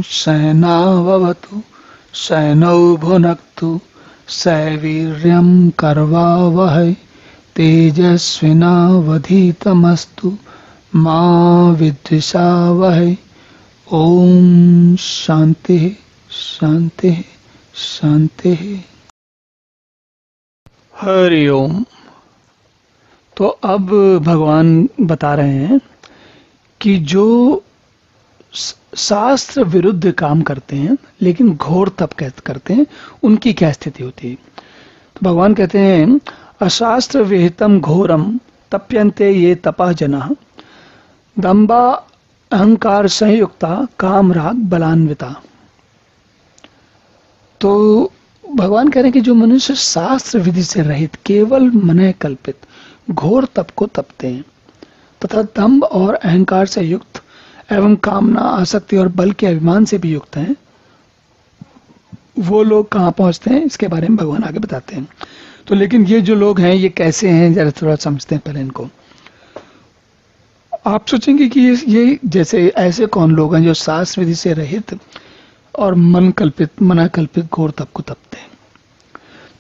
सहनाववतु सहनौ भुनक्तु सवीर्यं कर्वावहै तेजस्विनावधीतमस्तु मा विद्विषावहै। ओम शांति शांति शांति। हरि ओम। तो अब भगवान बता रहे हैं कि जो शास्त्र विरुद्ध काम करते हैं लेकिन घोर तप करते हैं उनकी क्या स्थिति होती है। तो भगवान कहते हैं अशास्त्र विहितम घोरम तप्यन्ते ये तपः जनाः दंभा अहंकार संयुक्ता काम राग बलान्विता। तो भगवान कह रहे हैं कि जो मनुष्य शास्त्र विधि से रहित केवल मन कल्पित घोर तप को तपते हैं तथा दंभ और अहंकार से युक्त एवं कामना आसक्ति और बल के अभिमान से भी युक्त हैं, वो लोग कहाँ पहुंचते हैं इसके बारे में भगवान आगे बताते हैं। तो लेकिन ये जो लोग हैं ये कैसे हैं, जरा थोड़ा समझते हैं पहले इनको। आप सोचेंगे कि ये जैसे ऐसे कौन लोग हैं जो शास्त्र विधि से रहित और मना कल्पित घोर तप को तपते हैं।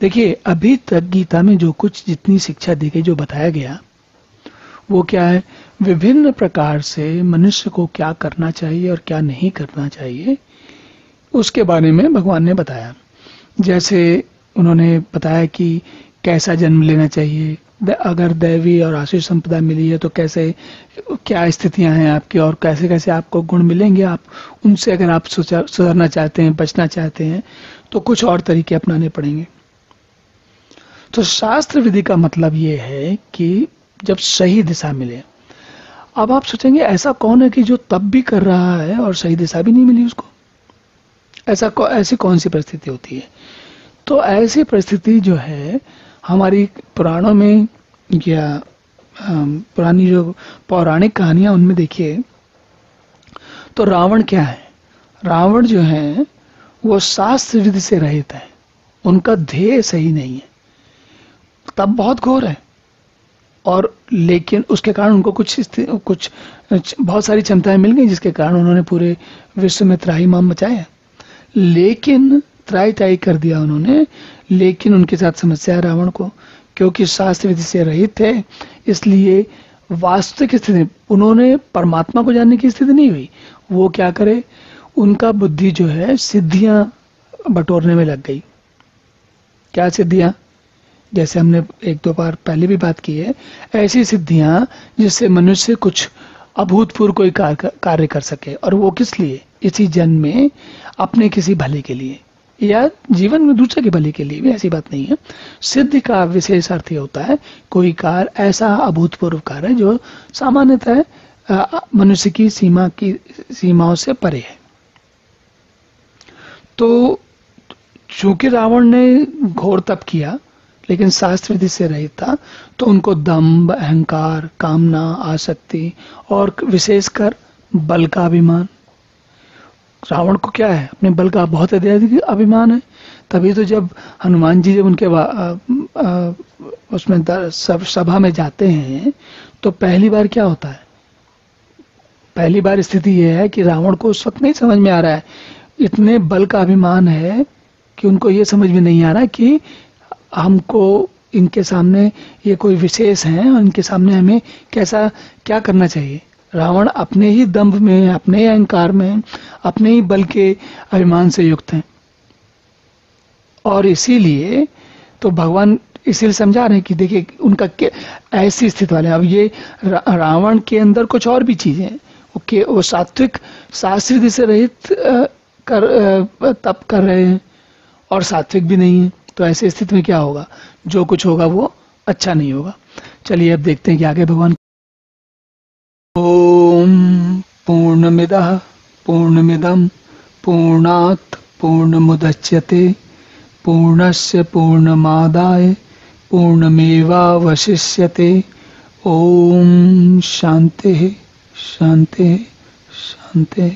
देखिए अभी तक गीता में जो कुछ जितनी शिक्षा दी गई, जो बताया गया, वो क्या है, विभिन्न प्रकार से मनुष्य को क्या करना चाहिए और क्या नहीं करना चाहिए उसके बारे में भगवान ने बताया। जैसे उन्होंने बताया कि कैसा जन्म लेना चाहिए, अगर दैवी और आशीष संपदा मिली है तो कैसे क्या स्थितियां हैं आपकी और कैसे कैसे आपको गुण मिलेंगे, आप उनसे अगर आप सुधरना चाहते हैं, बचना चाहते हैं तो कुछ और तरीके अपनाने पड़ेंगे। तो शास्त्र विधि का मतलब ये है कि जब सही दिशा मिले। अब आप सोचेंगे ऐसा कौन है कि जो तप भी कर रहा है और सही दिशा भी नहीं मिली उसको, ऐसी कौन सी परिस्थिति होती है। तो ऐसी परिस्थिति जो है हमारी पुराणों में या पुरानी जो पौराणिक कहानियां उनमें देखिए तो रावण क्या है, रावण जो है वो शास्त्र विधि से रहित है, उनका ध्येय सही नहीं है, तब बहुत घोर है और लेकिन उसके कारण उनको कुछ बहुत सारी क्षमताएं मिल गई जिसके कारण उन्होंने पूरे विश्व में त्राहिमाम मचाया, लेकिन त्राही कर दिया उन्होंने। लेकिन उनके साथ समस्या है रावण को, क्योंकि शास्त्र विधि से रहित थे, इसलिए वास्तविक स्थिति उन्होंने परमात्मा को जानने की स्थिति नहीं हुई। वो क्या करे, उनका बुद्धि जो है सिद्धियां बटोरने में लग गई। क्या सिद्धियां, जैसे हमने एक दो बार पहले भी बात की है, ऐसी सिद्धियां जिससे मनुष्य कुछ अभूतपूर्व कोई कार्य कर सके, और वो किस लिए, इसी जन्म में अपने किसी भले के लिए या जीवन में दूसरे के भले के लिए भी, ऐसी बात नहीं है। सिद्धि का विशेष अर्थ ये होता है कोई कार्य ऐसा अभूतपूर्व कार्य जो सामान्यतः मनुष्य की सीमाओं से परे है। तो चूंकि रावण ने घोर तप किया लेकिन शास्त्र विधि से रहित था, तो उनको दंभ, अहंकार, कामना, आसक्ति और विशेषकर बल का अभिमान। रावण को क्या है, अपने बल का बहुत अधिक अभिमान है। तभी तो जब हनुमान जी जब उनके उसमें सभा में जाते हैं तो पहली बार क्या होता है, पहली बार स्थिति यह है कि रावण को उस वक्त नहीं समझ में आ रहा है, इतने बल का अभिमान है कि उनको ये समझ में नहीं आ रहा कि हमको इनके सामने ये कोई विशेष हैं और इनके सामने हमें क्या करना चाहिए। रावण अपने ही दंभ में, अपने ही अहंकार में, अपने ही बल के अभिमान से युक्त हैं, और इसीलिए तो भगवान इसीलिए समझा रहे हैं कि देखिए उनका ऐसी स्थिति वाले। अब ये रावण के अंदर कुछ और भी चीजें हैं, वो सात्विक शास्त्र विधि से रहित तप कर रहे हैं और सात्विक भी नहीं है। तो ऐसी स्थिति में क्या होगा, जो कुछ होगा वो अच्छा नहीं होगा। चलिए अब देखते हैं कि आगे भगवान। ओम पूर्णमिदः पूर्णमिदं पूर्णात् पूर्णमुदच्यते पूर्णस्य पूर्णमादाय पूर्णमेवावशिष्यते। ओम शांति शांति शांति।